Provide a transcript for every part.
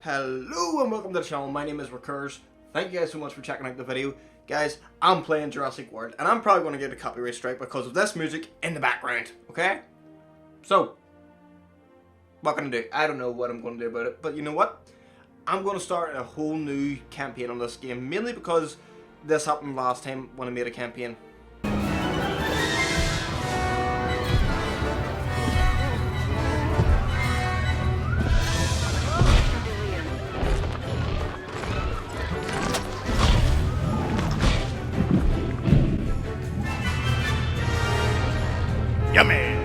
Hello and welcome to the channel. My name is Recurs. Thank you guys so much for checking out the video. Guys, I'm playing Jurassic World and I'm probably going to get a copyright strike because of this music in the background, okay? So, what can I do? I don't know what I'm going to do about it, but you know what? I'm going to start a whole new campaign on this game, mainly because this happened last time when I made a campaign. Yummy!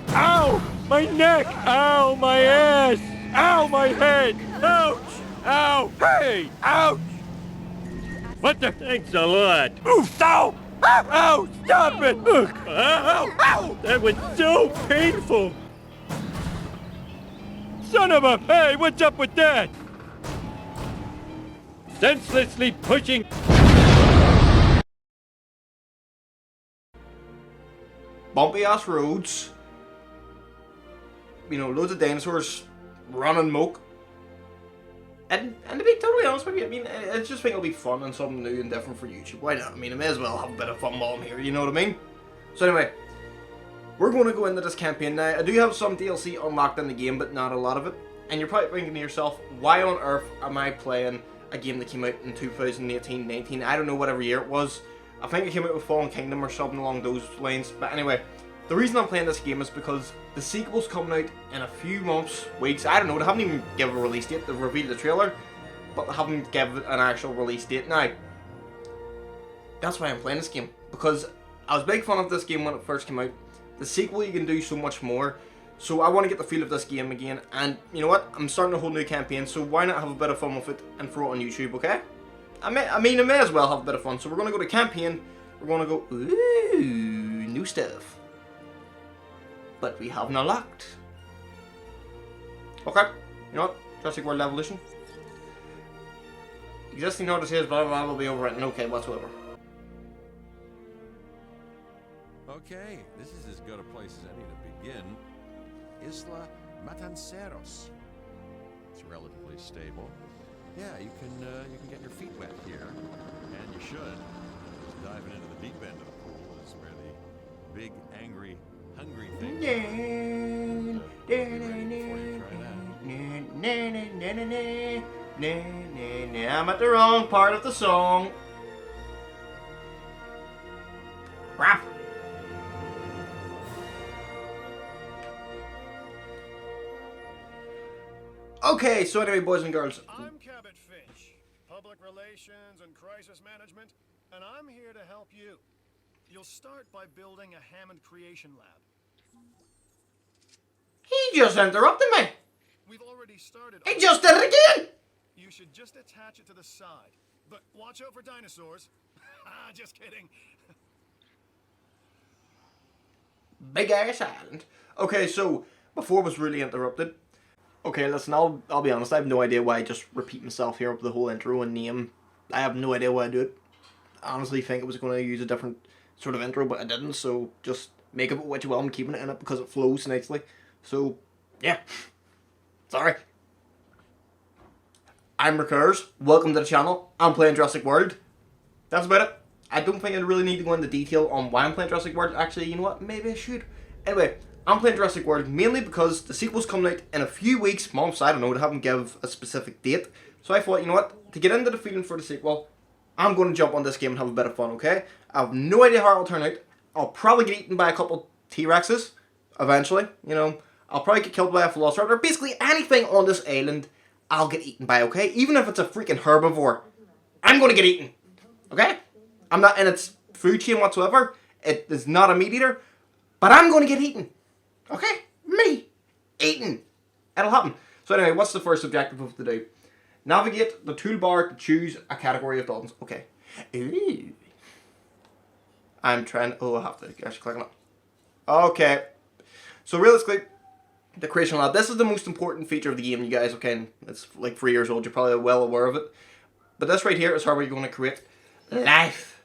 Ow! My neck! Ow! My ass! Ow! My head! Ouch! Ow! Hey! Ouch! What the? Thanks a lot. Oof! Ow! Ow! Ow! Stop it! Ugh. Ow! Ow! That was so painful! Son of a... Hey! What's up with that? Senselessly pushing... Bumpy ass roads. You know, loads of dinosaurs running moke. And to be totally honest with you, I mean, I just think it'll be fun and something new and different for YouTube. Why not? I mean, I may as well have a bit of fun while I'm here, you know what I mean? So anyway, we're going to go into this campaign now. I do have some DLC unlocked in the game, but not a lot of it. And you're probably thinking to yourself, why on earth am I playing a game that came out in 2018, 19, I don't know, whatever year it was. I think it came out with Fallen Kingdom or something along those lines. But anyway, the reason I'm playing this game is because the sequel's coming out in a few months, weeks, I don't know, they haven't even given a release date. They've revealed the trailer, but they haven't given an actual release date. Now, that's why I'm playing this game, because I was a big fan of this game when it first came out. The sequel, you can do so much more. So I want to get the feel of this game again, and you know what? I'm starting a whole new campaign, so why not have a bit of fun with it and throw it on YouTube, okay? I may as well have a bit of fun. So we're going to go to campaign. We're going to go, ooh, new stuff. But we haven't unlocked. Okay, you know what? Jurassic World Evolution. Existing notices, blah blah blah, will be overwritten. Okay, whatsoever. Okay, this is as good a place as any to begin. Isla Matanceros. It's relatively stable. Yeah, you can get your feet wet here, and you should. Diving into the deep end of the pool is where the big, angry, hungry things are. Before you try that. I'm at the wrong part of the song. Crap. Okay, so anyway, boys and girls. I'm Cabot Finch, Public Relations and Crisis Management, and I'm here to help you. You'll start by building a Hammond Creation Lab. He just interrupted me. We've already started. He just did it again. You should just attach it to the side, but watch out for dinosaurs. Just kidding. Big ass island. Okay, so before I was really interrupted. Okay, listen, I'll be honest, I have no idea why I just repeat myself here with the whole intro and name. I have no idea why I do it. I honestly think I was going to use a different sort of intro, but I didn't, so just make of it what you will. I'm keeping it in it because it flows nicely. So, yeah. Sorry. I'm Recurs. Welcome to the channel. I'm playing Jurassic World. That's about it. I don't think I really need to go into detail on why I'm playing Jurassic World. Actually, you know what? Maybe I should. Anyway, I'm playing Jurassic World mainly because the sequel's coming out in a few weeks, months, I don't know, they haven't given a specific date. So I thought, you know what, to get into the feeling for the sequel, I'm going to jump on this game and have a bit of fun, okay? I have no idea how it'll turn out. I'll probably get eaten by a couple T-Rexes, eventually, you know. I'll probably get killed by a velociraptor. Basically, anything on this island, I'll get eaten by, okay? Even if it's a freaking herbivore, I'm going to get eaten, okay? I'm not in its food chain whatsoever. It is not a meat eater, but I'm going to get eaten. Okay? Me. Eaten. It'll happen. So anyway, what's the first objective of the day? Navigate the toolbar to choose a category of dolphins. Okay. Ooh. I'm trying... Oh, I have to actually click on it. Okay. So realistically, the creation lab. This is the most important feature of the game, you guys. Okay, it's like 3 years old. You're probably well aware of it. But this right here is how we're going to create life.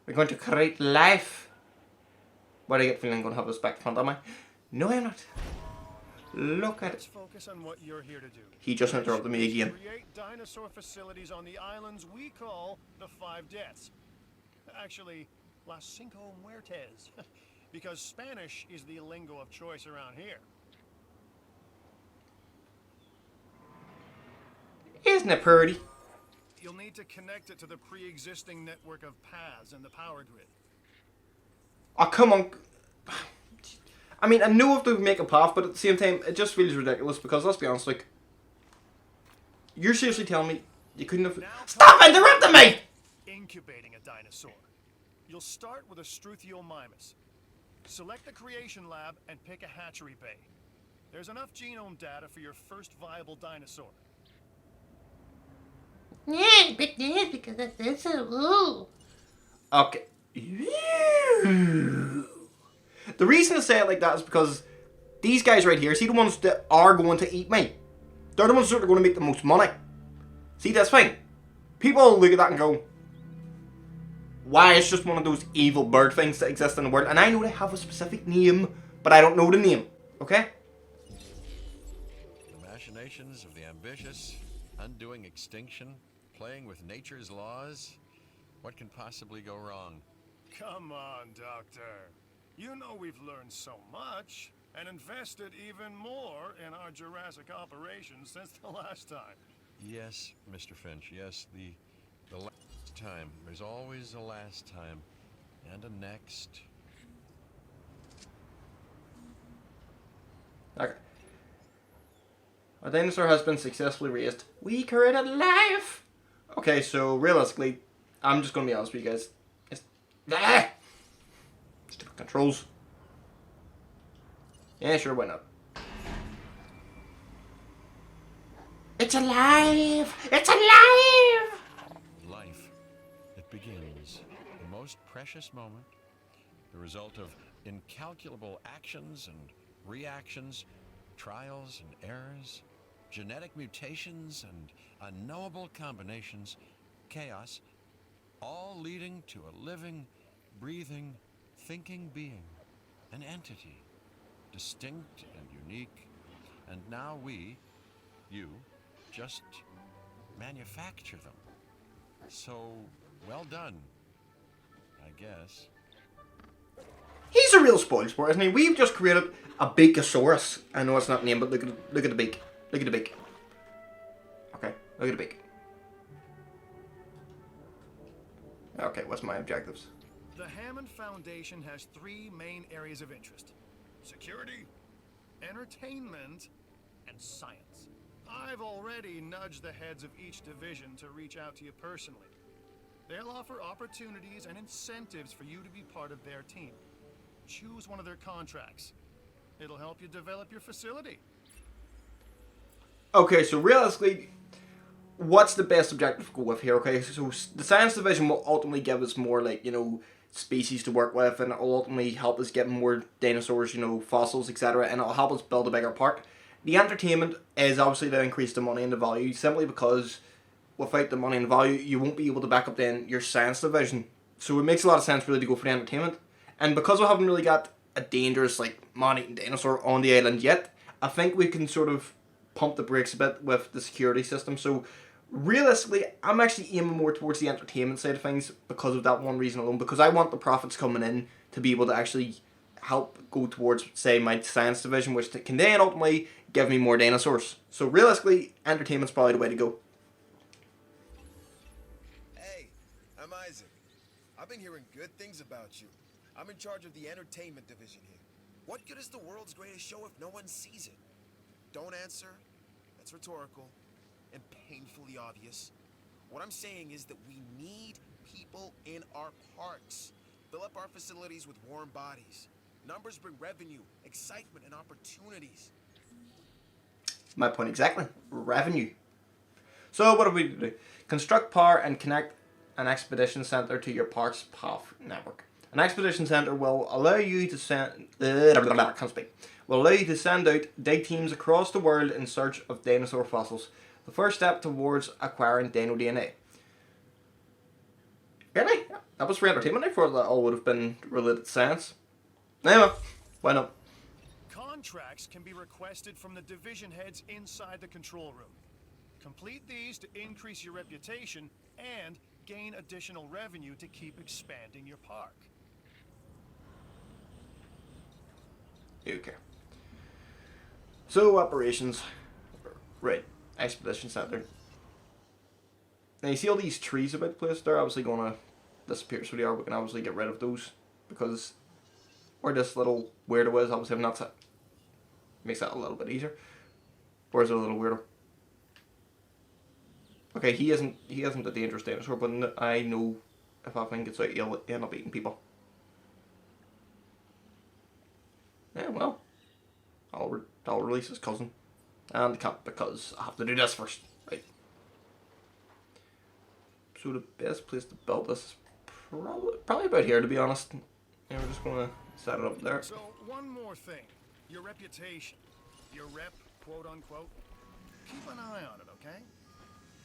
We're going to create life. Why do I get the feeling I'm going to have this back front, am I? No, I'm not. Look at Let's it. focus on what you're here to do. He just interrupted me again. Create dinosaur facilities on the islands we call the Five Deaths. Actually, Las Cinco Muertes, because Spanish is the lingo of choice around here. Isn't it pretty? You'll need to connect it to the pre-existing network of paths and the power grid. Oh, come on. I mean, I know if they make a path, but at the same time, it just feels ridiculous because, let's be honest, like, you're seriously telling me you couldn't have... Stop interrupting me! Incubating a dinosaur. You'll start with a Struthiomimus. Select the creation lab and pick a hatchery bay. There's enough genome data for your first viable dinosaur. Yeah, big news because that's so Okay. The reason I say it like that is because these guys right here, see the ones that are going to eat me? They're the ones that are going to make the most money. See, that's fine. People look at that and go, why, it's just one of those evil bird things that exist in the world. And I know they have a specific name, but I don't know the name. Okay? The machinations of the ambitious, undoing extinction, playing with nature's laws. What can possibly go wrong? Come on, Doctor. You know we've learned so much and invested even more in our Jurassic operations since the last time. Yes, Mr. Finch, yes, the last time. There's always a last time. And a next. Okay. A dinosaur has been successfully raised. We created life! Okay, so realistically, I'm just going to be honest with you guys. It's... Ah! Stupid controls. Yeah, sure, why not? It's alive! It's alive! Life. It begins. The most precious moment. The result of incalculable actions and reactions, trials and errors, genetic mutations and unknowable combinations, chaos, all leading to a living, breathing, thinking being, an entity, distinct and unique, and now we, you, just manufacture them. So, well done, I guess. He's a real spoil sport, isn't he? We've just created a Beakosaurus. I know it's not named, but look at the beak. Look at the beak. Okay, look at the beak. Okay, what's my objectives? The Hammond Foundation has three main areas of interest: security, entertainment, and science. I've already nudged the heads of each division to reach out to you personally. They'll offer opportunities and incentives for you to be part of their team. Choose one of their contracts. It'll help you develop your facility. Okay, so realistically, what's the best objective to go with here? Okay, so the science division will ultimately give us more, like, you know, species to work with, and it'll ultimately help us get more dinosaurs, you know, fossils, etc., and it'll help us build a bigger park. The entertainment is obviously to increase the money and the value, simply because without the money and value, you won't be able to back up then your science division. So it makes a lot of sense really to go for the entertainment. And because we haven't really got a dangerous, like, man-eating dinosaur on the island yet, I think we can sort of pump the brakes a bit with the security system. So realistically, I'm actually aiming more towards the entertainment side of things because of that one reason alone, because I want the profits coming in to be able to actually help go towards, say, my science division, which can then ultimately give me more dinosaurs. So realistically, entertainment's probably the way to go. Hey, I'm Isaac. I've been hearing good things about you. I'm in charge of the entertainment division here. What good is the world's greatest show if no one sees it? Don't answer. That's rhetorical and painfully obvious. What I'm saying is that we need people in our parks. Fill up our facilities with warm bodies. Numbers bring revenue, excitement, and opportunities. My point exactly. Revenue. So what do we do? Construct, power, and connect an expedition center to your park's path network. An expedition center will allow you to send out dig teams across the world in search of dinosaur fossils. The first step towards acquiring dino DNA. Really? That was for entertainment. I thought that all would have been related to science. Anyway, why not? Contracts can be requested from the division heads inside the control room. Complete these to increase your reputation and gain additional revenue to keep expanding your park. Okay. So, operations. Right. Expedition Center. Now, you see all these trees about the place? They're obviously going to disappear, so they are. We can obviously get rid of those. Because where this little weirdo is, obviously, I'm not set. Makes that a little bit easier. Where's the little weirdo? Okay, he isn't a dangerous dinosaur, but I know if I think it's out, he'll end up eating people. Yeah, well, I'll release his cousin and the cat because I have to do this first, right? So the best place to build this is probably about here, to be honest. Yeah, we're just gonna set it up there. So one more thing, your reputation, your rep, quote unquote. Keep an eye on it, okay?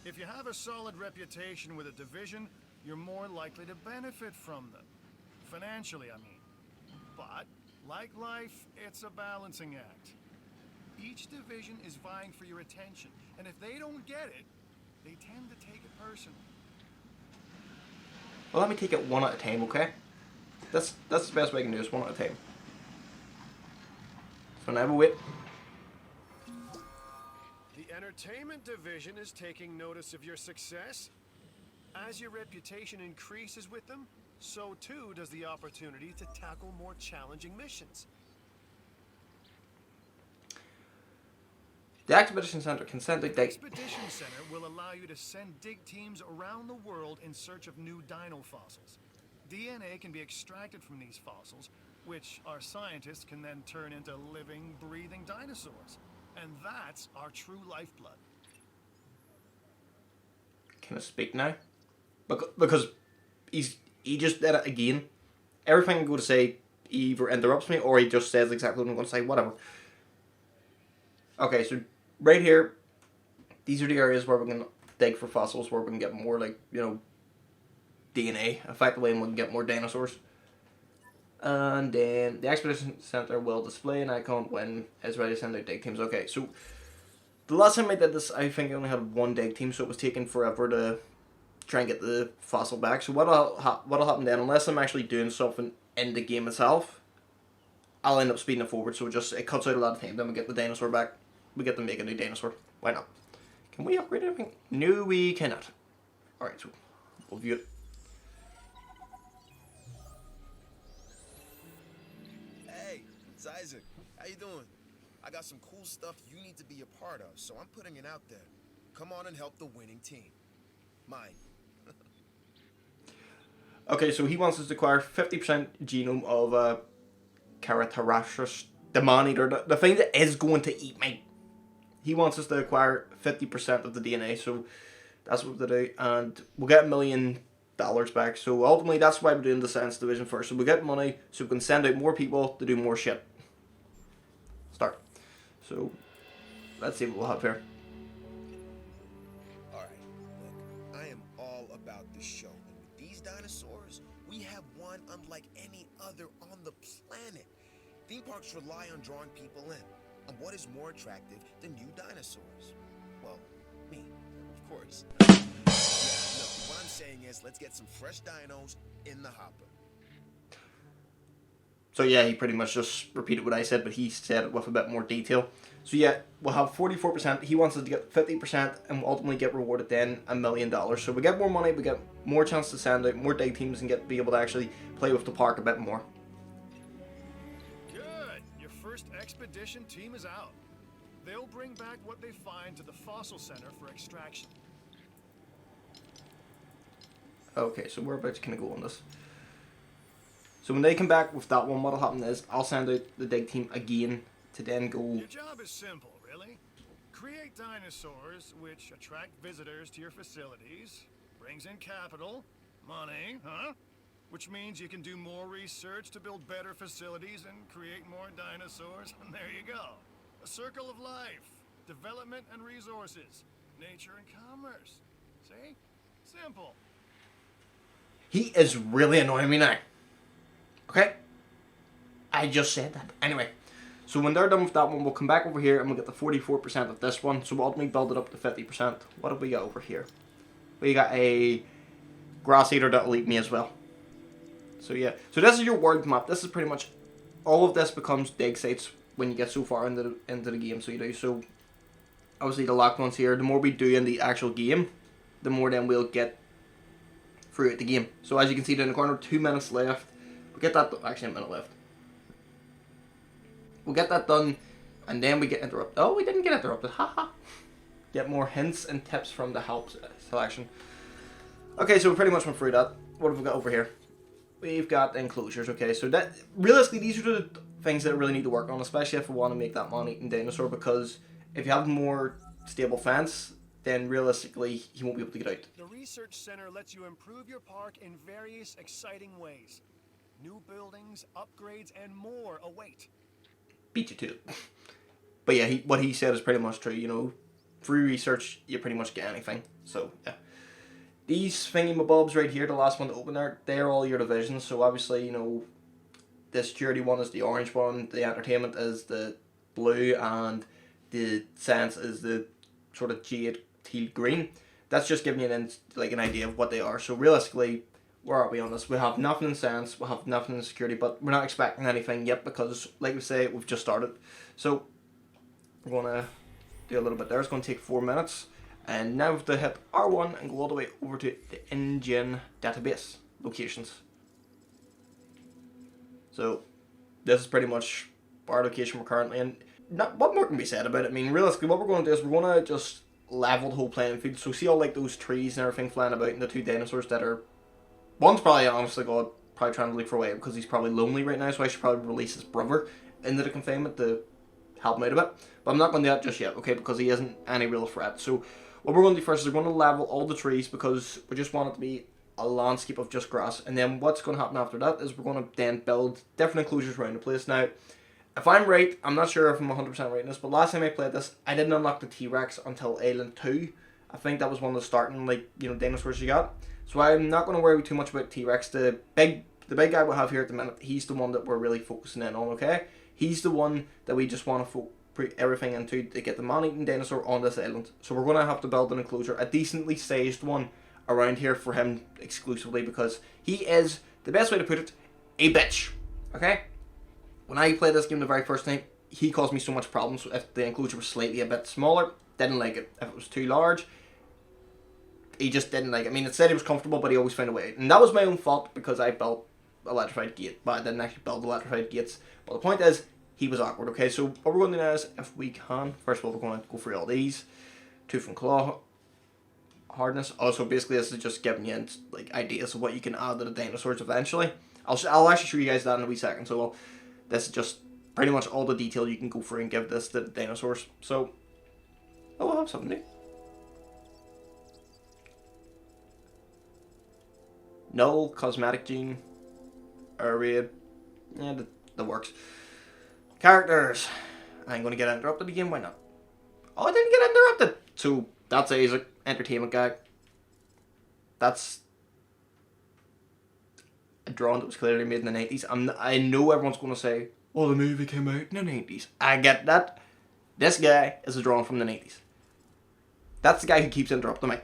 If you have a solid reputation with a division, you're more likely to benefit from them. Financially, I mean. But, like life, it's a balancing act. Each division is vying for your attention, and if they don't get it, they tend to take it personally. Well, let me take it one at a time, okay? That's the best way I can do this, one at a time. So now we wait. The entertainment division is taking notice of your success. As your reputation increases with them, so too does the opportunity to tackle more challenging missions. The Expedition Center can send a The dig. Expedition Center will allow you to send dig teams around the world in search of new dino fossils. DNA can be extracted from these fossils, which our scientists can then turn into living, breathing dinosaurs. And that's our true lifeblood. Can I speak now? Because he just did it again. Everything I'm going to say, he either interrupts me or he just says exactly what I'm going to say, whatever. Okay, so right here, these are the areas where we're going to dig for fossils, where we can get more, like, you know, DNA, effectively, and we can get more dinosaurs. And then the Expedition Center will display an icon when it's ready to send out dig teams. Okay, so the last time I did this, I think I only had one dig team, so it was taking forever to try and get the fossil back. So what'll happen then, unless I'm actually doing something in the game itself, I'll end up speeding it forward, so it cuts out a lot of time. Then we get the dinosaur back. We get to make a new dinosaur. Why not? Can we upgrade anything? No, we cannot. Alright, so we'll view it. Hey, it's Isaac. How you doing? I got some cool stuff you need to be a part of, so I'm putting it out there. Come on and help the winning team. Mine. Okay, so he wants us to acquire 50% genome of Caratarashus, the man-eater, the thing that is going to eat me. He wants us to acquire 50% of the DNA, so that's what we'll do, and we'll get $1 million back. So ultimately, that's why we're doing the science division first. So we get money, so we can send out more people to do more shit. Start. So let's see what we'll have here. Alright, look, I am all about this show. And with these dinosaurs, we have one unlike any other on the planet. Theme parks rely on drawing people in. And what is more attractive than new dinosaurs? Well, me, of course. Yeah, no, what I'm saying is, let's get some fresh dinos in the hopper. So yeah, he pretty much just repeated what I said, but he said it with a bit more detail. So yeah, we'll have 44%. He wants us to get 50% and we'll ultimately get rewarded then $1 million. So we get more money, we get more chance to send out more dig teams and be able to actually play with the park a bit more. Good. Your first expedition team is out. They'll bring back what they find to the fossil center for extraction. Okay, so whereabouts can I go on this? So when they come back with that one, what'll happen is I'll send out the dig team again to then go. Your job is simple, really. Create dinosaurs which attract visitors to your facilities, brings in capital, money, huh? Which means you can do more research to build better facilities and create more dinosaurs, and there you go. A circle of life, development and resources, nature and commerce. See? Simple. He is really annoying me now. Okay? I just said that. Anyway, so when they're done with that one, we'll come back over here and we'll get the 44% of this one. So we'll ultimately build it up to 50%. What have we got over here? We got a grass eater that'll eat me as well. So yeah, so this is your world map. This is pretty much all of this becomes dig sites when you get so far into the game. So you do. So obviously the locked ones here. The more we do in the actual game, the more then we'll get throughout the game. So as you can see down in the corner, 2 minutes left. We'll get that. Actually, a minute left. We'll get that done, and then we get interrupted. Oh, we didn't get interrupted. Haha. Get more hints and tips from the help selection. Okay, so we pretty much went through that. What have we got over here? We've got enclosures. Okay, so that realistically, these are the things that I really need to work on, especially if we want to make that man-eating dinosaur. Because if you have more stable fence, then realistically, he won't be able to get out. The research center lets you improve your park in various exciting ways. New buildings, upgrades, and more await. Beat you to it. But yeah, what he said is pretty much true. You know, through research, you pretty much get anything. So yeah, these thingy-mabobs right here, the last one to open there, they're all your divisions. So obviously, you know, the security one is the orange one, the entertainment is the blue, and the science is the sort of jade teal green. That's just giving you an idea of what they are. So realistically, where are we on this? We have nothing in science, we have nothing in security, but we're not expecting anything yet because, like we say, we've just started. So we're going to do a little bit there. It's going to take 4 minutes. And now we have to hit R1 and go all the way over to the engine database locations. So this is pretty much our location we're currently in. What more can be said about it? I mean, realistically, what we're going to do is we're going to just level the whole playing field. So see all like those trees and everything flying about, and the two dinosaurs that are... One's probably, honestly, probably trying to look for a way because he's probably lonely right now, so I should probably release his brother into the confinement to help him out a bit. But I'm not going to do that just yet, okay, because he isn't any real threat. So what we're going to do first is we're going to level all the trees because we just want it to be a landscape of just grass. And then what's going to happen after that is we're going to then build different enclosures around the place. Now, if I'm right, I'm not sure if I'm 100% right in this, but last time I played this, I didn't unlock the T-Rex until Island 2. I think that was one of the starting, dinosaurs you got. So I'm not going to worry too much about T-Rex. The big guy we have here at the minute, he's the one that we're really focusing in on, okay? He's the one that we just want to put everything into to get the man-eating dinosaur on this island. So we're going to have to build an enclosure, a decently sized one around here for him exclusively because he is, the best way to put it, a bitch, okay? When I played this game the very first time, he caused me so much problems. If the enclosure was slightly a bit smaller, didn't like it. If it was too large, he just didn't like it. I mean, it said he was comfortable, but he always found a way. And that was my own fault because I built electrified gate. But I didn't actually build electrified gates. But the point is, he was awkward, okay? So what we're going to do now is, if we can, first of all, we're going to go through all these. Tooth and claw hardness. Also, basically, this is just giving you ideas of what you can add to the dinosaurs eventually. I'll actually show you guys that in a wee second. So this is just pretty much all the detail you can go through and give this to the dinosaurs. So, we'll have something new. Null, cosmetic gene, area, yeah, that works. Characters. I ain't gonna get interrupted again, why not? Oh, I didn't get interrupted! So, that's Isaac, entertainment guy. That's a drawing that was clearly made in the 90s. I know everyone's gonna say, oh, the movie came out in the 90s. I get that. This guy is a drawing from the 90s. That's the guy who keeps interrupting me.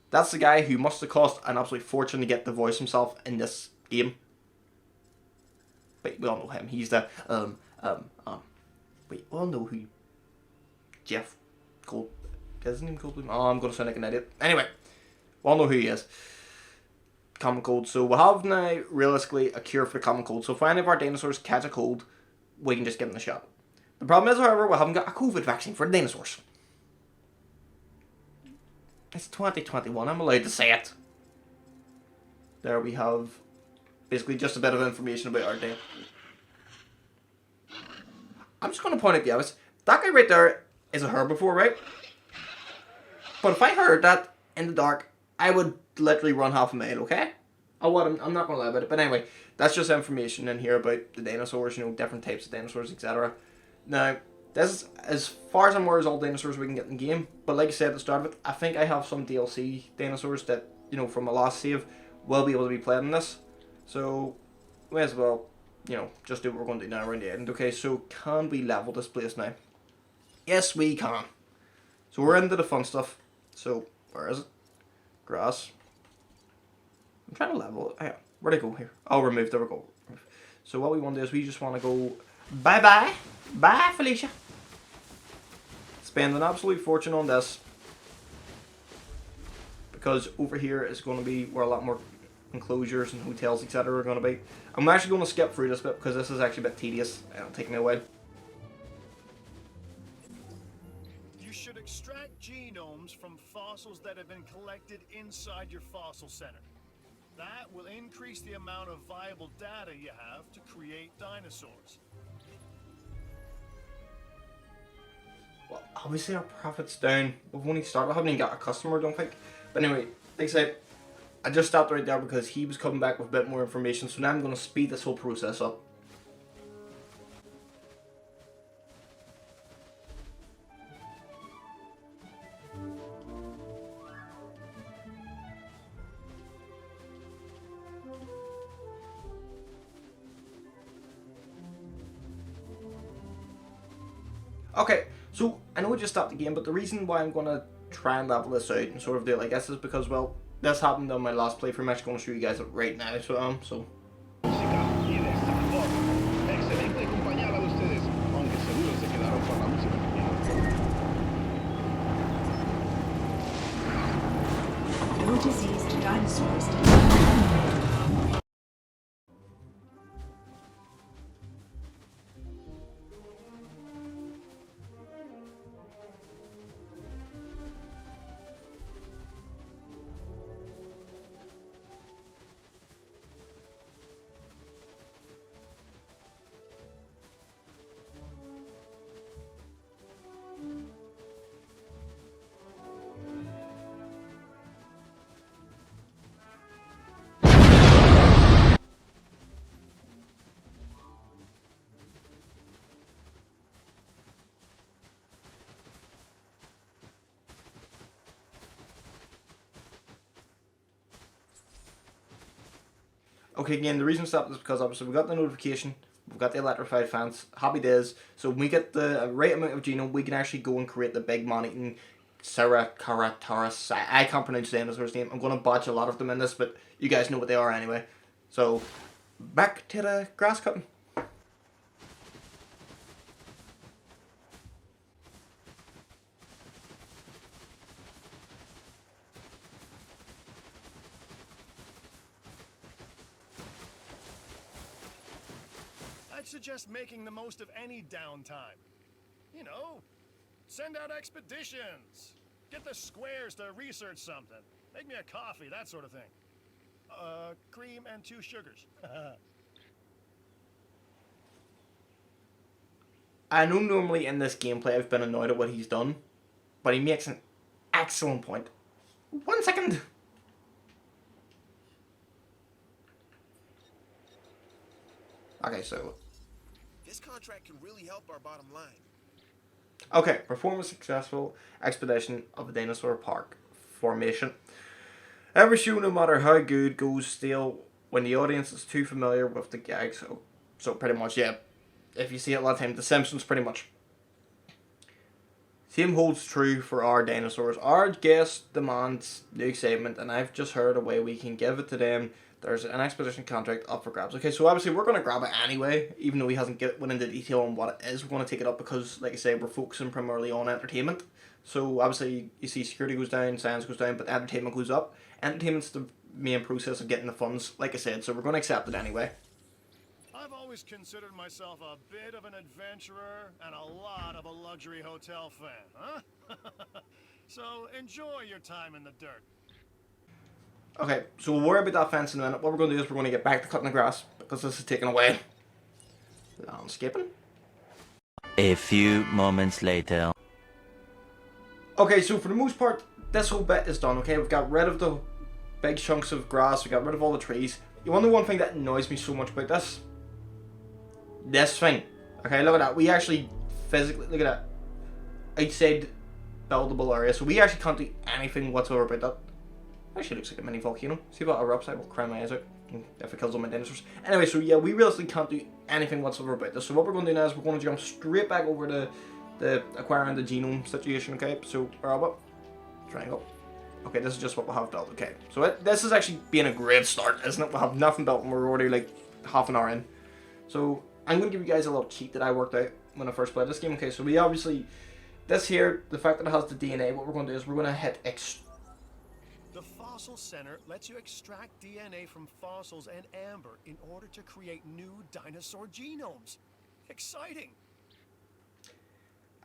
That's the guy who must have cost an absolute fortune to get to voice himself in this game. But we all know him. He's the, we all know who Jeff Gold, is his name Goldblum? Oh, I'm going to sound like an idiot. Anyway, we all know who he is. Common cold. So we have now, realistically, a cure for the common cold. So if any of our dinosaurs catch a cold, we can just give them a shot. The problem is, however, we haven't got a COVID vaccine for the dinosaurs. It's 2021, I'm allowed to say it. There we have basically just a bit of information about our day. I'm just going to point out the obvious. That guy right there is a herbivore, right? But if I heard that in the dark, I would literally run half a mile, okay? I'm not going to lie about it. But anyway, that's just information in here about the dinosaurs, different types of dinosaurs, etc. Now, this is, as far as I'm aware, is all dinosaurs we can get in the game. But like I said at the start of it, I think I have some DLC dinosaurs that you know, from my last save will be able to be played in this. So, may as well, you know, just do what we're going to do now around the end. Okay, so can we level this place now? Yes, we can. So we're into the fun stuff. So, where is it? Grass. I'm trying to level it. Hang on. Where'd I go here? Oh, remove. There we go. So what we want to do is we just want to go bye-bye. Bye, Felicia. Spend an absolute fortune on this. Because over here is going to be where a lot more enclosures and hotels, etc. are going to be. I'm actually going to skip through this bit because this is actually a bit tedious. It'll take me a while. You should extract genomes from fossils that have been collected inside your fossil center. That will increase the amount of viable data you have to create dinosaurs. Well, obviously our profit's down. We've only started. I haven't even got a customer, I don't think. But anyway, like I said, I just stopped right there because he was coming back with a bit more information. So now I'm going to speed this whole process up. Okay, so I know I just stopped the game, but the reason why I'm going to try and level this out and sort of do it like this is because, well, this happened on my last playthrough. I'm actually going to show you guys it right now. So Excelente compañía de ustedes, aunque seguro se quedaron con la música. No diseased dinosaurs. okay, again, the reason I stopped is because obviously we got the notification, we've got the electrified fence, happy days. So when we get the right amount of genome, we can actually go and create the big man-eating Ceratosaurus. I can't pronounce the dinosaur's name. I'm going to botch a lot of them in this, but you guys know what they are anyway. So, back to the grass cutting. I'd suggest making the most of any downtime. You know, send out expeditions. Get the squares to research something. Make me a coffee, that sort of thing. Cream and 2 sugars. I know normally in this gameplay I've been annoyed at what he's done, but he makes an excellent point. 1 second. Okay, so This contract can really help our bottom line. okay, perform a successful expedition of a dinosaur park formation. Every show, no matter how good, goes stale when the audience is too familiar with the gags. So pretty much, yeah. If you see it a lot of times, The Simpsons pretty much. Same holds true for our dinosaurs. Our guest demands new excitement, and I've just heard a way we can give it to them. There's an expedition contract up for grabs. Okay, so obviously we're going to grab it anyway, even though he hasn't went into detail on what it is. We're going to take it up because, like I say, we're focusing primarily on entertainment. So obviously you see security goes down, science goes down, but entertainment goes up. Entertainment's the main process of getting the funds, like I said, so we're going to accept it anyway. I've always considered myself a bit of an adventurer and a lot of a luxury hotel fan, huh? So enjoy your time in the dirt. Okay, so we'll worry about that fence in a minute. What we're going to do is we're going to get back to cutting the grass, because this is taking away. Landscaping. A few moments later. Okay, so for the most part, this whole bit is done, okay? We've got rid of the big chunks of grass, we got rid of all the trees. You want to know one thing that annoys me so much about this? This thing. Okay, look at that. We actually physically, look at that. Outside buildable area, so we actually can't do anything whatsoever about that. Actually looks like a mini volcano. See what erupts, I will cry my eyes out if it kills all my dinosaurs. Anyway, so yeah, we realistically can't do anything whatsoever about this. So what we're going to do now is we're going to jump straight back over to the acquiring the genome situation, okay? So, robot, triangle. Okay, this is just what we'll have built, okay. So this is actually being a great start, isn't it? We'll have nothing built and we're already like half an hour in. So, I'm going to give you guys a little cheat that I worked out when I first played this game. Okay, so we obviously, this here, the fact that it has the DNA, what we're going to do is we're going to hit The Fossil Center lets you extract DNA from fossils and amber in order to create new dinosaur genomes. Exciting!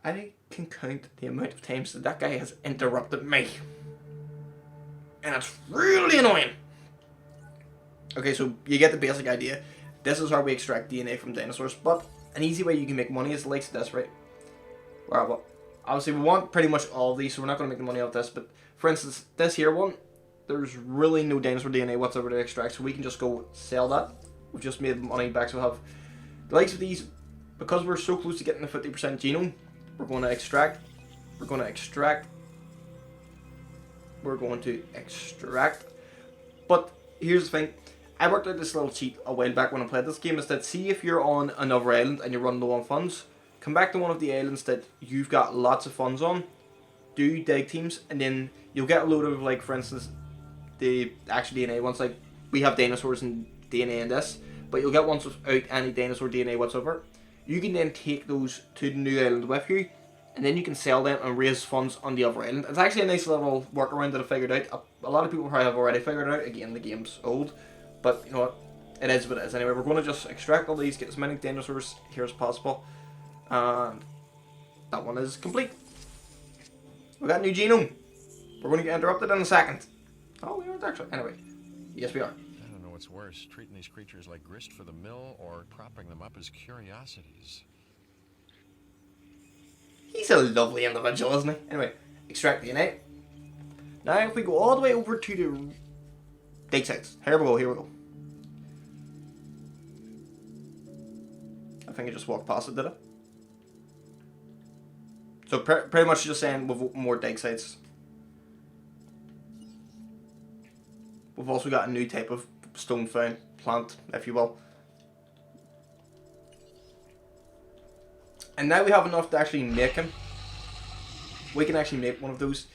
I can count the amount of times that guy has interrupted me. And it's really annoying. Okay, so you get the basic idea. This is how we extract DNA from dinosaurs, but an easy way you can make money is the likes of this, right? Well, obviously we want pretty much all of these, so we're not going to make the money off this, but for instance, this here one, there's really no dinosaur DNA whatsoever to extract, so we can just go sell that. We've just made money back, so we'll have the likes of these, because we're so close to getting the 50% genome, we're going to extract, we're going to extract, we're going to extract, but here's the thing, I worked out this little cheat a while back when I played this game, is that see if you're on another island and you're running low on funds, come back to one of the islands that you've got lots of funds on, do dig teams, and then you'll get a load of, like, for instance, the actual DNA ones, like, we have dinosaurs and DNA in this, but you'll get ones without any dinosaur DNA whatsoever. You can then take those to the new island with you, and then you can sell them and raise funds on the other island. It's actually a nice little workaround that I figured out. A lot of people probably have already figured it out. Again, the game's old, but you know what? It is what it is. Anyway, we're going to just extract all these, get as many dinosaurs here as possible, and that one is complete. We got a new genome. We're going to get interrupted in a second. Oh, we aren't actually. Anyway, yes, we are. I don't know what's worse, treating these creatures like grist for the mill or propping them up as curiosities. He's a lovely individual, isn't he? Anyway, extract DNA. Now, if we go all the way over to the dig sites. Here we go, here we go. I think I just walked past it, did I? So pretty much just saying with more dig sites. We've also got a new type of stone found plant, if you will. And now we have enough to actually make him. We can actually make one of those.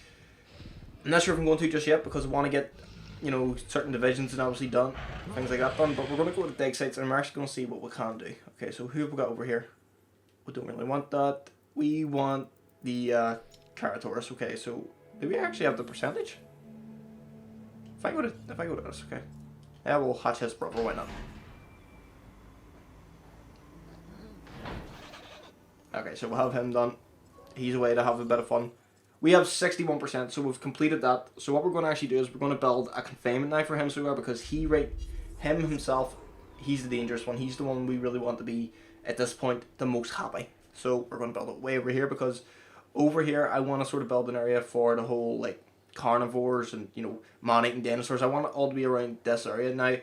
I'm not sure if I'm going to just yet because I want to get, you know, certain divisions and obviously done, things like that done. But we're going to go to the dig sites and we're actually going to see what we can do. Okay, so who have we got over here? We don't really want that. We want the Caratosaurus. Okay, so do we actually have the percentage? If I go to this, okay. Yeah, we'll hatch his brother, why not? Okay, so we'll have him done. He's away to have a bit of fun. We have 61%, so we've completed that. So what we're going to actually do is we're going to build a confinement now for him, so because him himself, he's the dangerous one. He's the one we really want to be, at this point, the most happy. So we're going to build it way over here, because over here I want to sort of build an area for the whole, like, carnivores and, you know, man-eating dinosaurs. I want it all to be around this area. Now,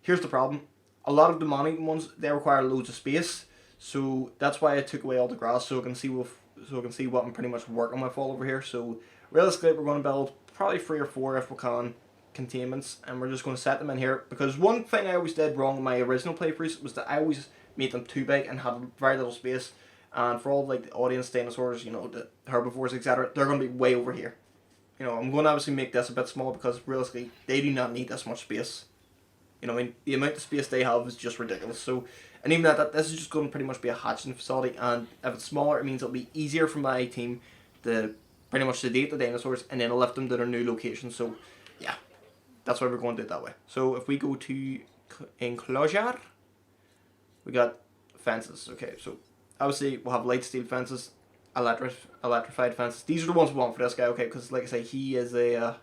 here's the problem. A lot of the man-eating ones, they require loads of space. So that's why I took away all the grass, so I can see what I'm pretty much working with all over here. So realistically, we're going to build probably 3 or 4 if we can containments, and we're just going to set them in here. Because one thing I always did wrong in my original playthroughs was that I always made them too big and had very little space. And for all like the audience dinosaurs, you know, the herbivores, etc., they're going to be way over here. You know, I'm going to obviously make this a bit small because realistically, they do not need this much space. You know, I mean, the amount of space they have is just ridiculous. So, and even that this is just going to pretty much be a hatching facility, and if it's smaller, it means it'll be easier for my team to pretty much sedate the dinosaurs and then lift them to their new location. So, yeah, that's why we're going to do it that way. So, if we go to enclosure, we got fences. Okay, so obviously we'll have light steel fences, electrified fences. These are the ones we want for this guy, okay? Because, like I say, he is a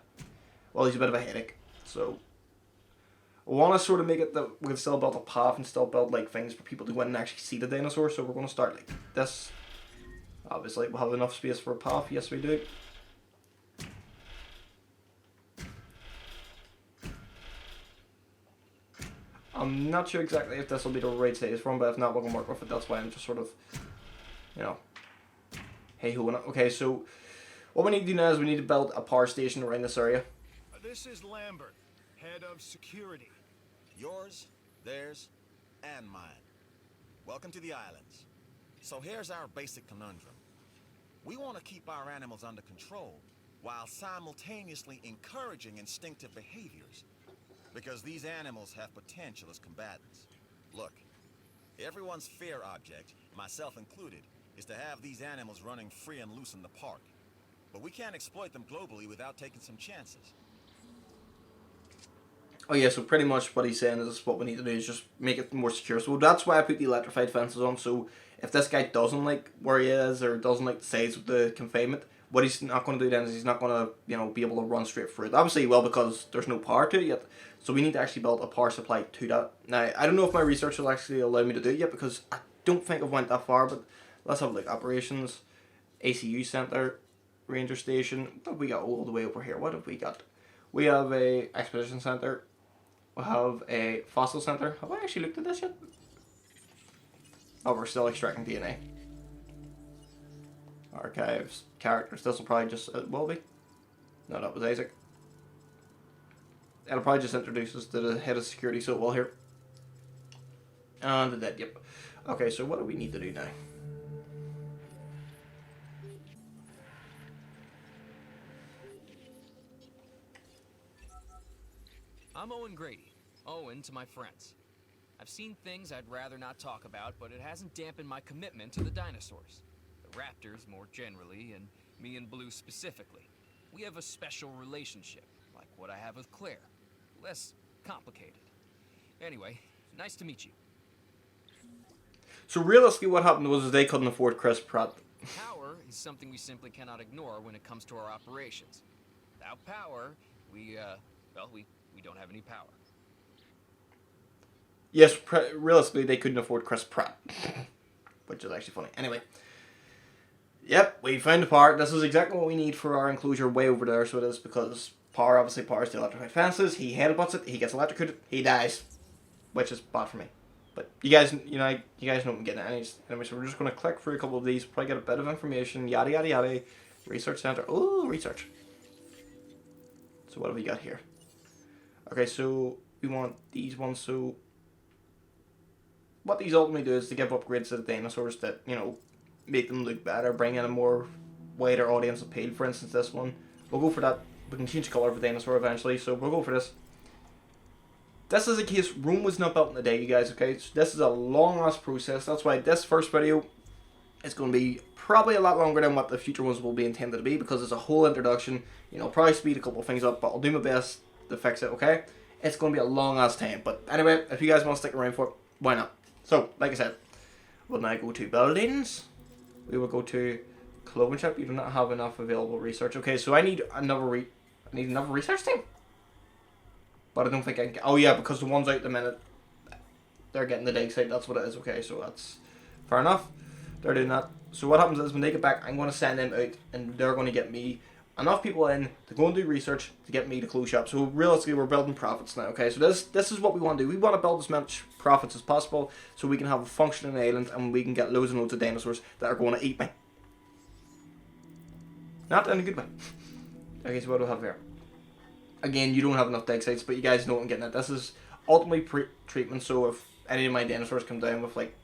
well, he's a bit of a headache. So I want to sort of make it that we can still build a path and still build like things for people to go in and actually see the dinosaur. So we're going to start like this. Obviously, we'll have enough space for a path. Yes, we do. I'm not sure exactly if this will be the right size for him, but if not, we're going to work with it. That's why I'm just sort of, you know, hey-hoing it. Okay, so what we need to do now is we need to build a power station around this area. This is Lambert, head of security. Yours, theirs, and mine. Welcome to the islands. So here's our basic conundrum. We want to keep our animals under control while simultaneously encouraging instinctive behaviors. Because these animals have potential as combatants. Look, everyone's fear object, myself included, is to have these animals running free and loose in the park. But we can't exploit them globally without taking some chances. Oh yeah, so pretty much what he's saying is what we need to do is just make it more secure. So that's why I put the electrified fences on. So if this guy doesn't like where he is or doesn't like the size of the confinement, what he's not going to do then is he's not going to, you know, be able to run straight through it. Obviously he will, because there's no power to it yet. So we need to actually build a power supply to that. Now, I don't know if my research will actually allow me to do it yet, because I don't think I've went that far, but let's have like operations, ACU center, ranger station. What have we got all the way over here? What have we got? We have a expedition center. We have a fossil center. Have I actually looked at this yet? Oh, we're still extracting DNA. Archives, characters. This will probably just will be. No, that was Isaac. It'll probably just introduce us to the head of security, so it will here. And the dead. Yep. Okay, so what do we need to do now? I'm Owen Grady. Owen to my friends. I've seen things I'd rather not talk about, but it hasn't dampened my commitment to the dinosaurs. The raptors more generally, and me and Blue specifically. We have a special relationship, like what I have with Claire. Less complicated. Anyway, nice to meet you. So realistically what happened was they couldn't afford Chris Pratt. Power is something we simply cannot ignore when it comes to our operations. Without power, we don't have any power. Yes, realistically they couldn't afford Chris Pratt. Which is actually funny. Anyway. Yep, we found the power. This is exactly what we need for our enclosure way over there, so it is, because power obviously powers the electrified fences. He headbutts it, he gets electrocuted, he dies. Which is bad for me. But you guys know what I'm getting at. Anyway, so we're just going to click through a couple of these, probably get a bit of information, yada yada yada. Research center. Oh, research. So what have we got here? Okay, so we want these ones. So what these ultimately do is to give upgrades to the dinosaurs that, you know, make them look better, bring in a more wider audience appeal. For instance, this one. We'll go for that. We can change the colour of a dinosaur eventually, so we'll go for this. This is a case, Rome was not built in a day, you guys, okay? So this is a long-ass process. That's why this first video is going to be probably a lot longer than what the future ones will be intended to be, because it's a whole introduction. You know, probably speed a couple of things up, but I'll do my best to fix it, okay? It's going to be a long-ass time, but anyway, if you guys want to stick around for it, why not? So, like I said, we'll now go to buildings. We will go to clothing shop. You do not have enough available research. Okay, so I need another research team. But I don't think I can get... Oh yeah, because the ones out at the minute, they're getting the dig site. That's what it is. Okay, so that's fair enough. They're doing that. So what happens is when they get back, I'm going to send them out, and they're going to get me enough people in to go and do research to get me to close shop. So realistically, we're building profits now. Okay, so this is what we want to do. We want to build as much profits as possible so we can have a functioning island and we can get loads and loads of dinosaurs that are going to eat me. Not in a good way. Okay, so what do we have here? Again, you don't have enough dig sites, but you guys know what I'm getting at. This is ultimately pre-treatment, so if any of my dinosaurs come down with like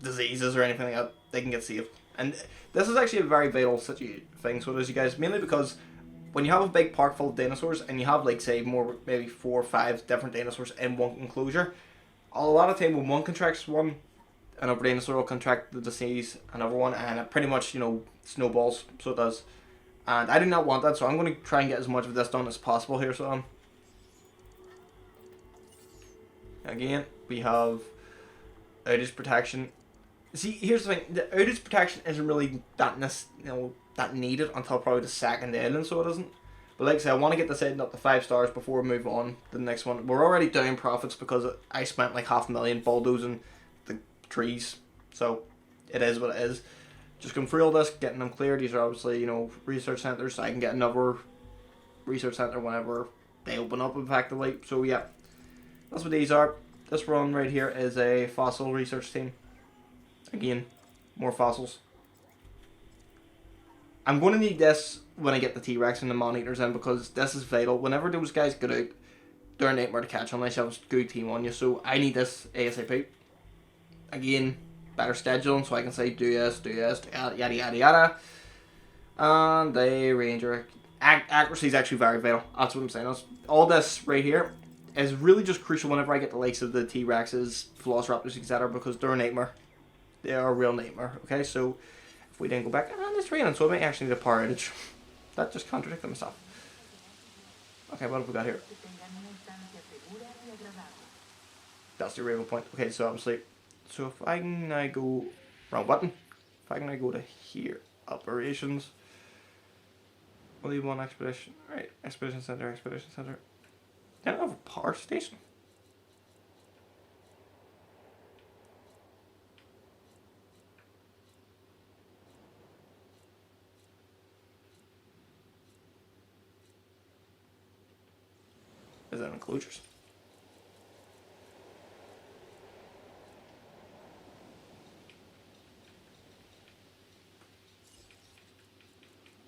diseases or anything like that, they can get saved. And this is actually a very vital thing, so it is, you guys, mainly because when you have a big park full of dinosaurs and you have like say maybe 4 or 5 different dinosaurs in one enclosure, a lot of time when one contracts one, another dinosaur will contract the disease, another one, and it pretty much, you know, snowballs, so it does. And I do not want that, so I'm going to try and get as much of this done as possible here. So again, we have outage protection. See, here's the thing: the outage protection isn't really that that needed until probably the second island, so it isn't. But like I said, I want to get this island up to 5 stars before we move on to the next one. We're already down profits because I spent like $500,000 bulldozing the trees, so it is what it is. Just going through all this, getting them clear. These are obviously, you know, research centers, so I can get another research center whenever they open up, effectively. So yeah, that's what these are. This one right here is a fossil research team. Again, more fossils. I'm going to need this when I get the T-Rex and the Man-Eaters in, because this is vital. Whenever those guys get out, they're a nightmare to catch unless you have a good team on you. So I need this ASAP. Again, better scheduling so I can say do this, yada yada yada. And the Ranger accuracy is actually very vital. That's what I'm saying. All this right here is really just crucial whenever I get the likes of the T-Rexes, Velociraptors, etc. because they're a nightmare. They are a real nightmare. Okay, so if we didn't go back, and it's raining, so I might actually need a power outage. That just contradicted myself. Okay, what have we got here? That's the arrival point. Okay, so obviously, so if I can now go, wrong button, if I can now go to here, operations, only one expedition, right, expedition center, I don't have a power station. Is that enclosures?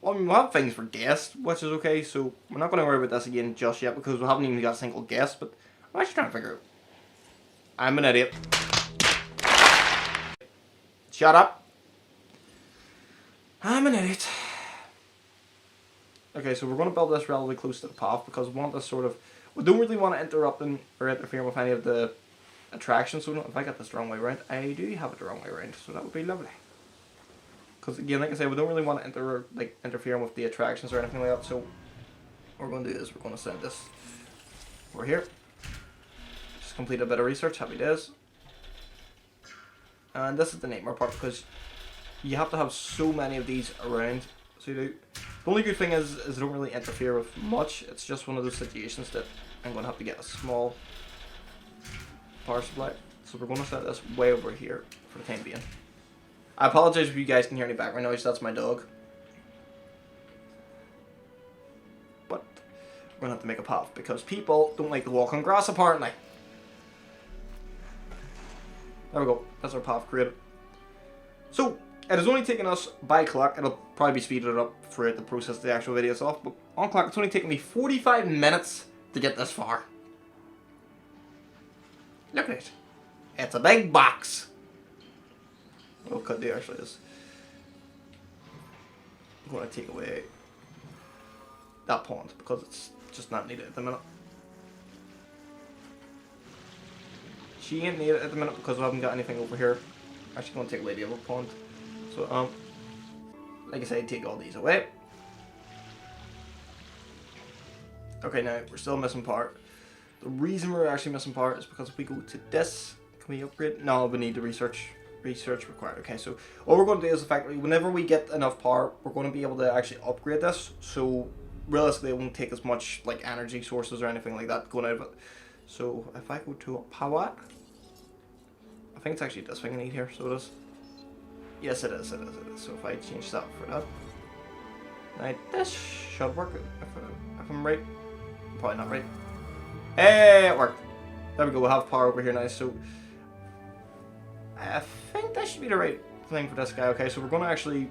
Well, I mean, we'll have things for guests, which is okay, so we're not going to worry about this again just yet because we haven't even got a single guest, but I'm actually trying to figure out. I'm an idiot. Shut up. I'm an idiot. Okay, so we're going to build this relatively close to the path because we want this sort of... We don't really want to interrupt or interfere with any of the attractions, so if I got this the wrong way around, I do have it the wrong way around, so that would be lovely. Because again, like I said, we don't really want to interfere with the attractions or anything like that. So what we're going to do is we're going to send this over here. Just complete a bit of research. Happy days. And this is the nightmare part because you have to have so many of these around. So you do. The only good thing is they don't really interfere with much. It's just one of those situations that I'm going to have to get a small power supply. So we're going to set this way over here for the time being. I apologize if you guys can hear any background noise, that's my dog. But we're going to have to make a path because people don't like to walk on grass apparently. There we go, that's our path created. So, it has only taken us by clock, it'll probably be speeded up throughout the process of the actual video itself, but on clock it's only taken me 45 minutes to get this far. Look at it. It's a big box. What could do actually is I'm going to take away that pond because it's just not needed at the minute. She ain't needed at the minute because we haven't got anything over here. Actually going to take away the other pond. So like I said, take all these away. Okay, now we're still missing part. The reason we're actually missing part is because if we go to this, can we upgrade? No, we need the research required. Okay, so all we're going to do is effectively whenever we get enough power, we're going to be able to actually upgrade this. So realistically, it won't take as much like energy sources or anything like that going out of it. So if I go to power, I think it's actually this thing I need here. So it is. Yes, it is. So if I change that for that, now this should work if I'm right. Probably not right. Hey, it worked. There we go. We'll have power over here now. So I think that should be the right thing for this guy. Okay, so we're going to actually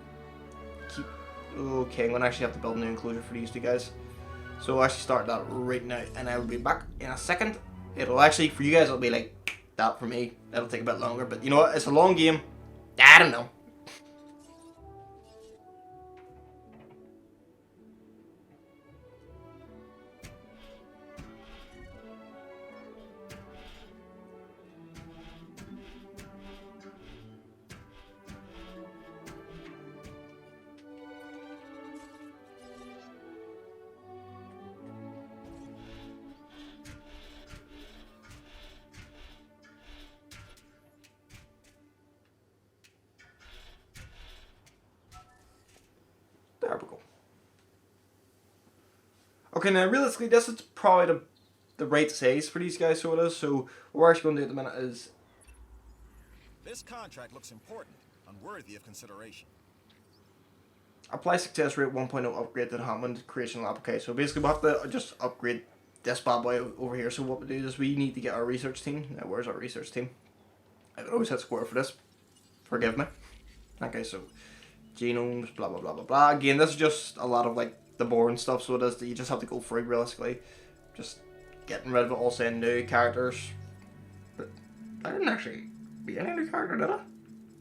keep... Okay, I'm going to actually have to build a new enclosure for these two guys. So I'll actually start that right now, and I'll be back in a second. It'll actually, for you guys, it'll be like that. For me, that'll take a bit longer, but you know what? It's a long game. I don't know. There we go. Okay, now realistically, this is probably the right size for these guys, so it is. So what we're actually going to do at the minute is... This contract looks important and worthy of consideration. Apply success rate 1.0 upgrade to the Hammond creation lab. Okay, so basically we'll have to just upgrade this bad boy over here. So what we do is we need to get our research team. Now, where's our research team? I can always hit square for this. Forgive me. Okay, so genomes, blah blah blah blah blah. Again, this is just a lot of like the boring stuff, so it is that you just have to go through realistically, just getting rid of it all, saying new characters. But I didn't actually be any new character, did I?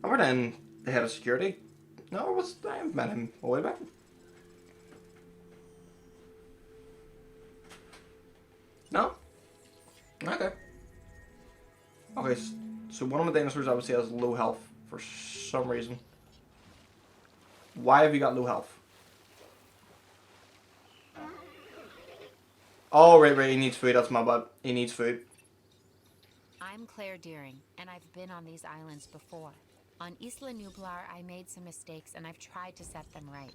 Other than the head of security. No, I met him all the way back. No? Okay. Okay, so one of the dinosaurs obviously has low health for some reason. Why have you got low health? Oh, right, he needs food. That's my bad. He needs food. I'm Claire Deering, and I've been on these islands before. On Isla Nublar, I made some mistakes, and I've tried to set them right.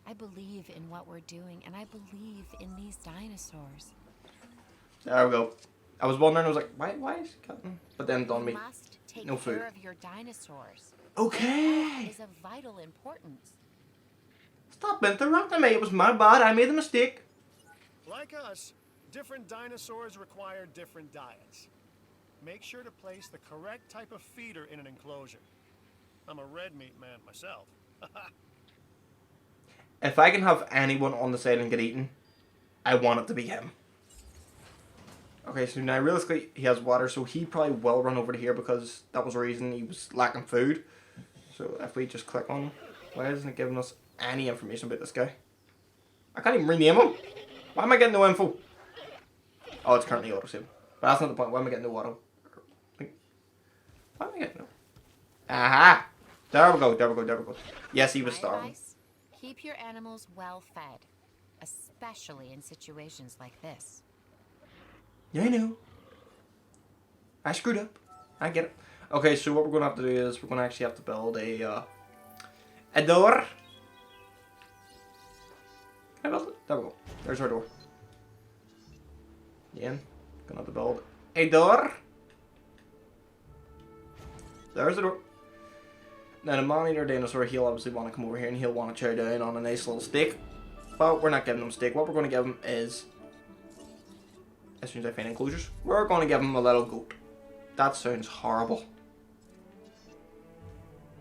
I believe in what we're doing, and I believe in these dinosaurs. There we go. I was wondering, I was like, why is it cutting? But then it on me. You must take no food. care of your dinosaurs. Okay. Is of vital importance. Stop interrupting me. It was my bad. I made a mistake. Like us, different dinosaurs require different diets. Make sure to place the correct type of feeder in an enclosure. I'm a red meat man myself. If I can have anyone on this island get eaten, I want it to be him. Okay, so now realistically he has water, so he probably will run over to here because that was the reason he was lacking food. So if we just click on him, why isn't it giving us any information about this guy? I can't even rename him. Why am I getting no info? Oh, it's currently auto-save. But that's not the point. Why am I getting no auto? Why am I getting no? Aha! There we go, there we go, there we go. Yes, he was starving. Keep your animals well fed, especially in situations like this. Yeah, I know. I screwed up. I get it. Okay, so what we're going to have to do is we're going to actually have to build a door. Can I build it? There we go. There's our door. Again, going to have to build a door. There's the door. Now the man-eater dinosaur, he'll obviously want to come over here and he'll want to chow down on a nice little steak. But we're not giving him steak. What we're going to give him is, as soon as I find enclosures, we're going to give him a little goat. That sounds horrible.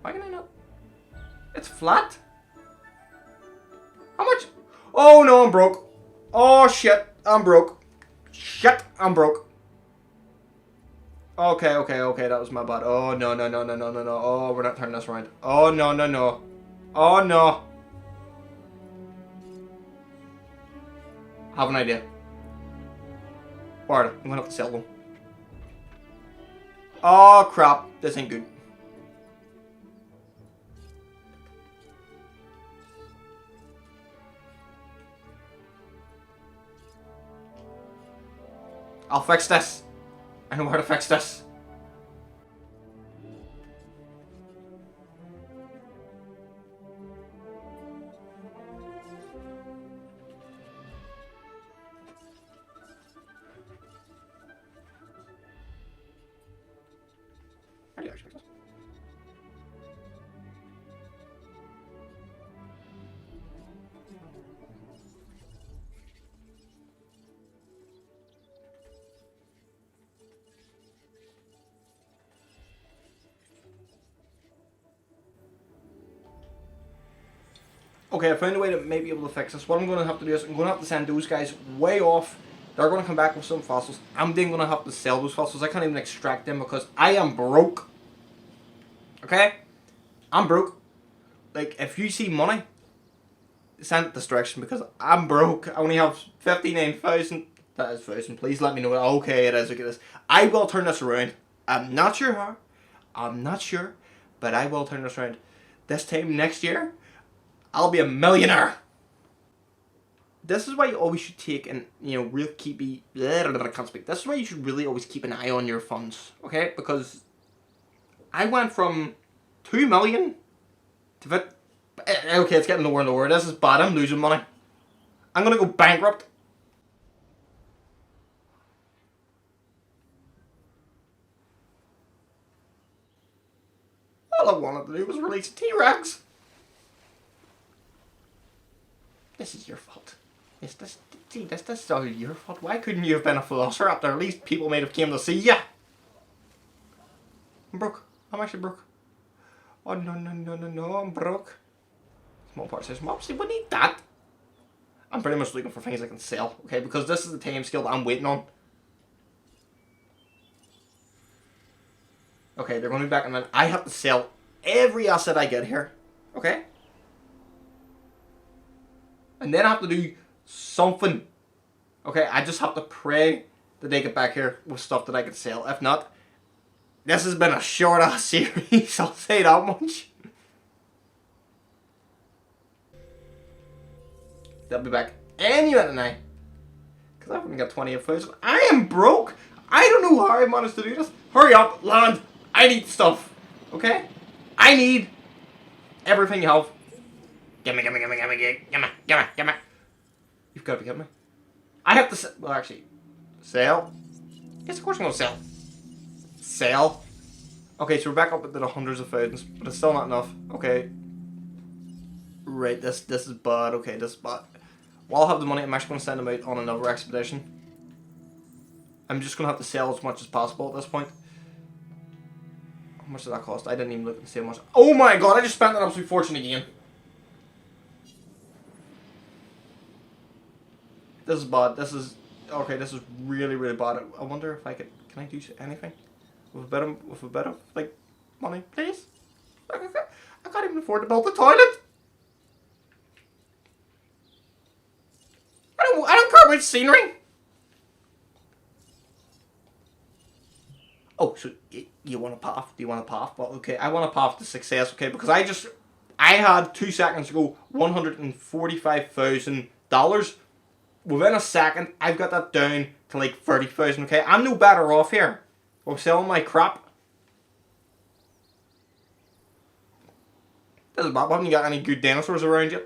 Why can I not? It's flat. How much? Oh no, I'm broke. Oh shit, I'm broke. Shit, I'm broke. Okay, that was my bad. Oh no. Oh, we're not turning this around. Oh no. Oh no. I have an idea. Where I'm gonna have to sell them. Oh crap, this ain't good. I'll fix this. I know how to fix this. How do you actually fix this? Okay, I found a way to maybe be able to fix this. What I'm going to have to do is I'm going to have to send those guys way off. They're going to come back with some fossils. I'm then going to have to sell those fossils. I can't even extract them because I am broke. Okay? I'm broke. Like, if you see money, send it this direction because I'm broke. I only have 59,000. That is 1,000. Please let me know. Okay, it is. Look at this. I will turn this around. I'm not sure how. I'm not sure. But I will turn this around. This time next year, I'll be a millionaire. This is why you always should take and, you know, really keep I can't speak. This is why you should really always keep an eye on your funds, okay? Because I went from 2 million to okay, it's getting lower and lower. This is bad. I'm losing money. I'm gonna go bankrupt. All I wanted to do was release a T-Rex. This is your fault. This is all your fault. Why couldn't you have been a velociraptor? At least people might have came to see ya. I'm broke. I'm actually broke. Oh no, I'm broke. Small part size mobs. See, we need that. I'm pretty much looking for things I can sell, okay? Because this is the time scale that I'm waiting on. Okay, they're going to be back in a minute. I have to sell every asset I get here, okay? And then I have to do something. Okay, I just have to pray that they get back here with stuff that I can sell. If not, this has been a short ass series, I'll say that much. They'll be back any minute now. Because I've only got 28,000. I am broke. I don't know how I managed to do this. Hurry up, land. I need stuff. Okay? I need everything you have. Gimme. You've got to be kidding me. I have to well, actually, sell. Yes, of course I'm going to sell. Sell. Okay, so we're back up into the hundreds of thousands, but it's still not enough. Okay. Right, this is bad. Okay, this is bad. While I have the money, I'm actually going to send them out on another expedition. I'm just going to have to sell as much as possible at this point. How much did that cost? I didn't even look and see how much. Oh my god, I just spent an absolute fortune again. This is bad. This is... Okay, this is really, really bad. I wonder if I could... Can I do anything? With a bit of like, money, please? I can't even afford to build the toilet. I don't care about scenery. Oh, so you want a path? Do you want a path? Well, okay, I want a path to success, okay? Because I had 2 seconds ago $145,000. Within a second, I've got that down to like 30,000, okay? I'm no better off here. We're selling my crap. This is bad. We haven't got any good dinosaurs around yet.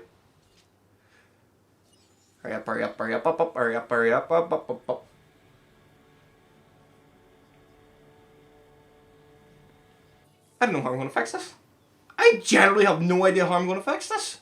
Hurry up, hurry up, hurry up, up, hurry up, hurry up, up. I don't know how I'm going to fix this. I generally have no idea how I'm going to fix this.